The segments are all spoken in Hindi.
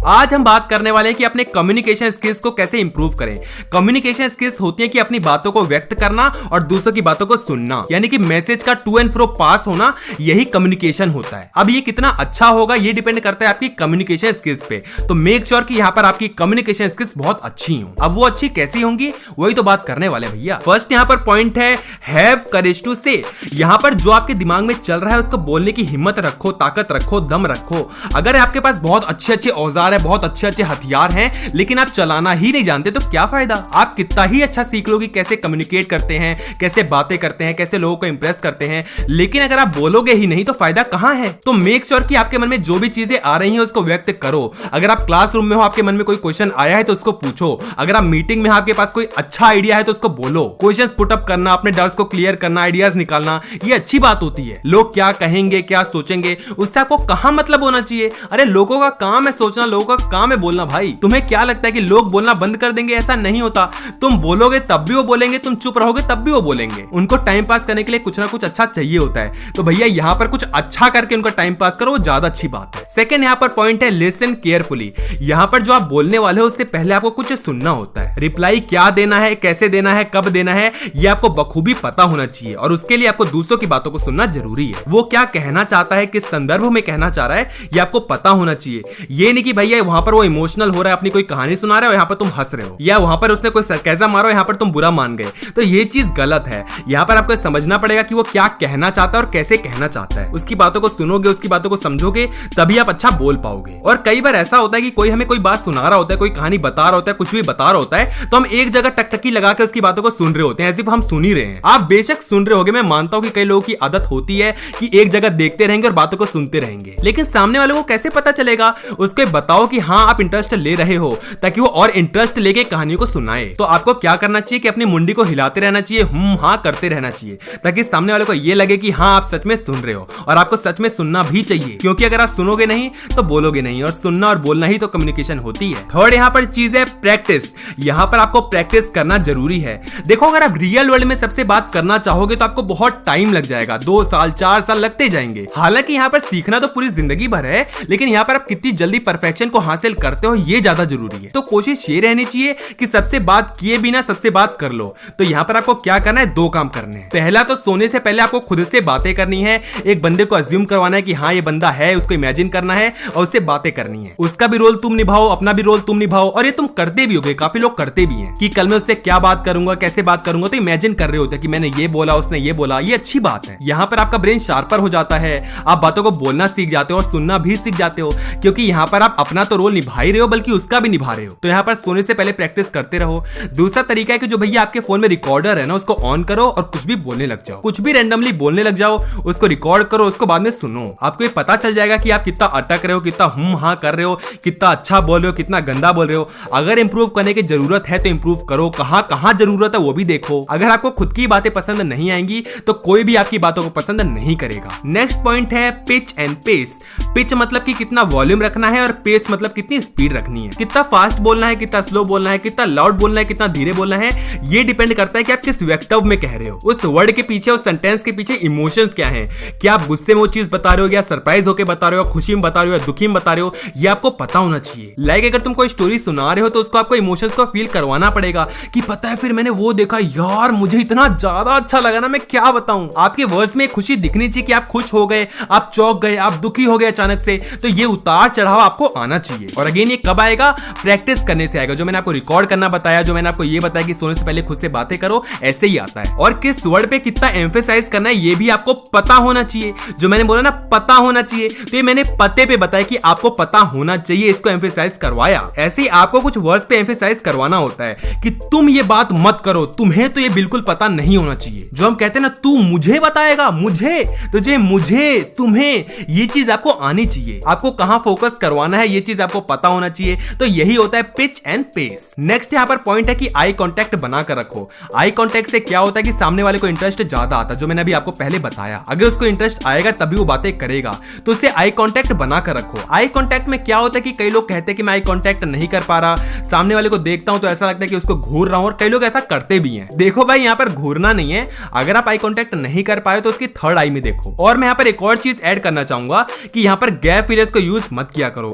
आज हम बात करने वाले हैं कि अपने कम्युनिकेशन स्किल्स को कैसे इंप्रूव करें। कम्युनिकेशन स्किल्स होती है कि अपनी बातों को व्यक्त करना और दूसरों की बातों को सुनना, यानी कि मैसेज का टू एंड फ्रो पास होना, यही कम्युनिकेशन होता है। अब ये कितना अच्छा होगा ये डिपेंड करता है आपकी कम्युनिकेशन स्किल्स पे। तो मेक श्योर कि यहाँ पर आपकी कम्युनिकेशन स्किल्स बहुत अच्छी हो। अब वो अच्छी कैसी होंगी वही तो बात करने वाले भैया। फर्स्ट यहाँ पर पॉइंट है हैव करेज टू से। यहाँ पर जो आपके दिमाग में चल रहा है उसको बोलने की हिम्मत रखो, ताकत रखो, दम रखो। अगर आपके पास बहुत अच्छे अच्छे औजार है, बहुत अच्छे अच्छे हथियार हैं, लेकिन आप चलाना ही नहीं जानते तो क्या फायदा। आप कितना ही अच्छा सीख लो कि कैसे कम्युनिकेट करते हैं, कैसे बातें करते हैं, कैसे लोगों को इंप्रेस करते हैं, लेकिन अगर आप बोलोगे ही नहीं तो फायदा कहां है। तो मेक श्योर कि आपके मन में जो भी चीजें आ रही हैं उसको व्यक्त करो। अगर आप क्लासरूम में हो, आपके मन में कोई क्वेश्चन आया है तो उसको पूछो। अगर आप मीटिंग में हो, आपके पास कोई अच्छा आइडिया है तो उसको बोलो। क्वेश्चंस पुट अप करना, अपने डाउट्स को क्लियर करना, आइडियाज निकालना, ये अच्छी बात होती है। लोग क्या कहेंगे, क्या सोचेंगे, उससे आपको कहां मतलब होना चाहिए। अरे लोगों का काम है सोचना, लोगों का काम है बोलना। भाई तुम्हें क्या लगता है कि लोग बोलना बंद कर देंगे? ऐसा नहीं होता। तुम बोलोगे तब भी वो बोलेंगे, तुम चुप रहोगे तब भी वो बोलेंगे। उनको टाइम पास करने के लिए कुछ ना कुछ अच्छा चाहिए होता है। तो भैया यहाँ पर कुछ अच्छा करके उनका टाइम पास करो, वो ज्यादा अच्छी बात है। सेकंड यहाँ पर पॉइंट है लिसन केयरफुली। यहाँ पर जो आप बोलने वाले हो उससे पहले आपको कुछ सुनना होता है। रिप्लाई क्या देना है, कैसे देना है, कब देना है, ये आपको बखूबी पता होना चाहिए और उसके लिए आपको दूसरों की बातों को सुनना जरूरी है। वो क्या कहना चाहता है, किस संदर्भ में कहना चाह रहा है, ये आपको पता होना चाहिए। ये नहीं कि भैया वहां पर वो इमोशनल हो रहा है, अपनी कोई कहानी सुना रहे हो, यहाँ पर तुम हंस रहे हो, या वहां पर उसने कोई सरकाज़म मारो, यहाँ पर तुम बुरा मान गए। तो ये चीज गलत है। यहाँ पर आपको समझना पड़ेगा कि वो क्या कहना चाहता है और कैसे कहना चाहता है। उसकी बातों को सुनोगे, उसकी बातों को समझोगे, तभी आप अच्छा बोल पाओगे। और कई बार ऐसा होता है कि कोई हमें कोई बात सुना रहा होता है, कोई कहानी बता रहा होता है, कुछ भी बता रहा होता है, तो हम एक जगह टकटकी लगा के उसकी बातों को सुन रहे होते हैं, ऐसे हम सुन ही रहे हैं। आप बेशक सुन रहे होगे, मैं मानता हूं कि कई लोगों की आदत होती है कि एक जगह देखते रहेंगे और बातों को सुनते रहेंगे, लेकिन सामने वाले को कैसे पता चलेगा? उसको बताओ कि हाँ आप इंटरेस्ट ले रहे हो, ताकि वो और इंटरेस्ट लेके कहानियों को सुनाए। तो आपको क्या करना चाहिए कि अपनी मुंडी को हिलाते रहना चाहिए, हाँ करते रहना चाहिए, ताकि सामने वाले को ये लगे कि हाँ आप सच में सुन रहे हो। और आपको सच में सुनना भी चाहिए, क्योंकि अगर आप सुनोगे नहीं तो बोलोगे नहीं, और सुनना और बोलना ही तो कम्युनिकेशन होती है। थर्ड यहाँ पर चीज है प्रैक्टिस। यहाँ पर आपको प्रैक्टिस करना जरूरी है। देखो अगर आप रियल वर्ल्ड में सबसे बात करना चाहोगे तो आपको बहुत टाइम लग जाएगा, 2 साल 4 साल लगते जाएंगे। हालांकि यहाँ पर सीखना तो पूरी जिंदगी भर है, लेकिन यहाँ पर आप कितनी जल्दी परफेक्शन को हासिल करते हो ये ज्यादा जरूरी है। तो कोशिश ये रहनी चाहिए कि सबसे बात किए बिना सबसे बात कर लो। तो यहाँ पर आपको क्या करना है, 2 काम करने हैं। पहला तो सोने से पहले आपको खुद से बातें करनी है। एक बंदे को अज्यूम करवाना है कि हाँ ये बंदा है, उसको इमेजिन करना है और उससे बातें करनी है। उसका भी रोल तुम निभाओ, अपना भी रोल तुम निभाओ, और ये तुम करते भी होगे, काफी लोग करते भी हैं कि कल मैं उससे क्या बात करूंगा, कैसे बात करूंगा, तो इमेजिन कर रहे होते हैं कि मैंने ये बोला, उसने ये बोला। ये अच्छी बात है। यहाँ पर आपका ब्रेन शार्पर हो जाता है, आप बातों को बोलना सीख जाते हो और सुनना भी सीख जाते हो, क्योंकि यहाँ पर आप अपना तो रोल निभा ही रहे हो बल्कि उसका भी निभा रहे हो। तो यहाँ पर सोने से पहले प्रैक्टिस करते रहो। दूसरा तरीका है कि जो भैया आपके फोन में रिकॉर्डर है ना, उसको ऑन करो और कुछ भी बोलने लग जाओ, कुछ भी रैंडमली बोलने लग जाओ, उसको रिकॉर्ड करो, उसको बाद में सुनो। आपको ये पता चल जाएगा कि आप कितना अटक रहे हो, कितना हाँ कर रहे हो, कितना अच्छा बोल रहे हो, कितना गंदा बोल रहे हो। अगर इंप्रूव करने की जरूरत है तो इंप्रूव करो, कहां जरूरत है वो भी देखो। अगर आपको खुद की बातें पसंद नहीं आएंगी तो कोई भी आपकी बातों को पसंद नहीं करेगा। नेक्स्ट पॉइंट है पिच एंड पेस। पिच मतलब कि कितना वॉल्यूम रखना है और पेस मतलब कितनी स्पीड रखनी है। कितना फास्ट बोलना है, कितना स्लो बोलना है, कितना लाउड बोलना है, कितना धीरे बोलना है, ये डिपेंड करता है कि आप किस वक्तव्य में कह रहे हो। उस वर्ड के पीछे, उस सेंटेंस के पीछे इमोशंस क्या हैं। क्या आप गुस्से में वो चीज बता रहे हो, या सरप्राइज होकर बता रहे हो, खुशी में बता रहे हो, या दुखी में बता रहे हो, ये आपको पता होना चाहिए। लाइक अगर तुम कोई स्टोरी सुना रहे हो तो उसको आपको इमोशंस को फील करवाना पड़ेगा कि पता है फिर मैंने वो देखा यार, मुझे इतना ज्यादा अच्छा लगा ना, मैं क्या बताऊं। आपके वर्ड्स में खुशी दिखनी चाहिए कि आप खुश हो गए, आप चौंक गए, आप दुखी हो गए अचानक से। तो ये उतार चढ़ाव आपको आना चाहिए। और अगेन ये कब आएगा? प्रैक्टिस करने से आएगा। जो मैंने आपको रिकॉर्ड करना बताया, जो मैंने आपको ये बताया कि सोने से पहले खुद से बातें करो, ऐसे ही आता है। और किस वर्ड पे कितना एम्फेसाइज करना है ये भी आपको पता होना चाहिए। जो मैंने बोला ना पता होना चाहिए, तो ये मैंने पते पे बताया कि आपको पता होना चाहिए, इसको एम्फेसाइज करवाया। ऐसे ही आपको कुछ वर्ड्स पे एम्फेसाइज करवाना होता है कि तुम ये बात मत करो, तुम्हें तो ये बिल्कुल पता नहीं होना चाहिए। जो हम कहते हैं ना, तू मुझे बताएगा, मुझे, तुझे, मुझे, तुम्हें, ये चीज आपको आनी चाहिए। आपको कहां फोकस करवाना है ये चीज आपको पता होना चाहिए। तो यही होता है पिच एंड पेस। नेक्स्ट यहाँ पर पॉइंट है कि आई कांटेक्ट बनाकर रखो। आई कांटेक्ट से क्या होता है कि सामने वाले को इंटरेस्ट ज्यादा आता है, जो मैंने अभी आपको पहले बताया। अगर उसको इंटरेस्ट आएगा तभी वो बातें करेगा, तो उससे आई कांटेक्ट बनाकर रखो। आई कांटेक्ट में क्या होता है कि कई लोग कहते हैं कि मैं आई कांटेक्ट नहीं कर पा रहा, सामने वाले को देखता हूं तो ऐसा लगता है कि उसको घूर रहा हूं, और कई लोग ऐसा करते भी हैं। देखो भाई यहाँ पर घूरना नहीं है। अगर आप आई कांटेक्ट नहीं कर पा रहे तो उसकी थर्ड आई में देखो। और मैं यहाँ पर एक और चीज ऐड करना चाहूंगा कि यहाँ पर गैप फिलर्स को यूज मत किया करो।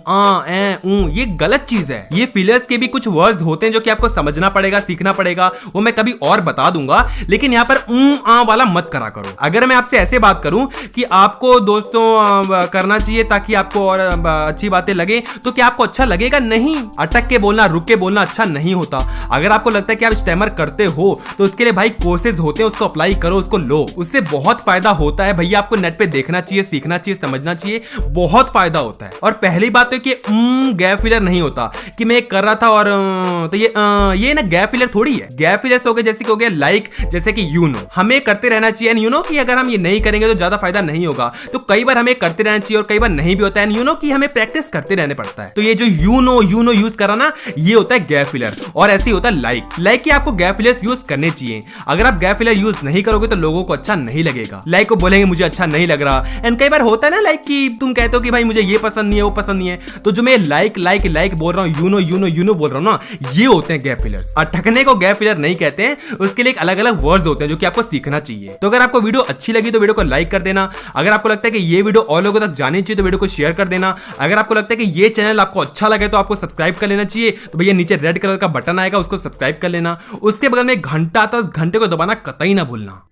आ ए ऊ, ये गलत चीज है। ये फिलर्स के भी कुछ वर्ड्स होते हैं जो कि आपको समझना पड़ेगा, सीखना पड़ेगा, वो मैं कभी और बता दूंगा, लेकिन यहाँ पर आ वाला मत करा करो। अगर मैं आपसे ऐसे बात करूं कि आपको दोस्तों करना चाहिए ताकि आपको और अच्छी बातें लगे, तो क्या आपको अच्छा लगेगा? नहीं। अटक के बोलना, रुक के बोलना अच्छा नहीं होता। अगर आपको लगता है कि आप स्टैमर करते हो तो उसके लिए भाई कोर्सेज होते हैं, उसको अप्लाई करो, उसको लो, उससे बहुत फायदा होता है भैया। आपको नेट पे देखना चाहिए, सीखना चाहिए, समझना चाहिए, बहुत फायदा होता है। और पहली बात तो कि गैप फिलर नहीं होता कि मैं कर रहा था और तो ये ना गैप फिलर थोड़ी है। गैप फिलर हो गए जैसे कि हो गया लाइक, जैसे कि यू नो, हमें करते रहना चाहिए। एंड यू नो कि अगर हम ये नहीं करेंगे तो ज्यादा फायदा नहीं होगा, तो कई बार हमें करते रहना चाहिए और कई बार नहीं भी होता है। एंड यू नो कि हमें प्रैक्टिस करते रहने पड़ता है। तो ये जो यू नो यूज करा ना, ये होता है गैप फिलर। और ऐसे ही होता है लाइक कि आपको गैप फिलर्स यूज करने चाहिए। अगर आप गैप फिलर यूज नहीं करोगे तो लोगों को अच्छा नहीं लगेगा, लाइक को बोलेंगे मुझे अच्छा नहीं लग रहा। एंड कई बार होता है ना लाइक कि तुम कहते हो कि भाई मुझे ये पसंद नहीं है, वो पसंद नहीं है, तो जो मैं लाइक बोल रहा हूँ, यू नो बोल रहा हूँ ना, ये होते हैं गैप फिलर्स। और ठगने को गैप फिलर नहीं कहते हैं, उसके लिए अलग अलग वर्ड्स होते हैं जो कि आपको सीखना चाहिए। तो अगर आपको वीडियो अच्छी लगी तो वीडियो को लाइक कर देना। अगर आपको लगता है कि ये वीडियो और लोगों तक जानी चाहिए तो वीडियो को शेयर कर देना। अगर आपको लगता है कि ये चैनल आपको अच्छा लगे तो आपको सब्सक्राइब कर लेना चाहिए। तो भैया नीचे रेड कलर का बटन आएगा, उसको सब्सक्राइब कर लेना। उसके बगल में घंटा आता है, उस घंटे को दबाना कतई ना भूलना।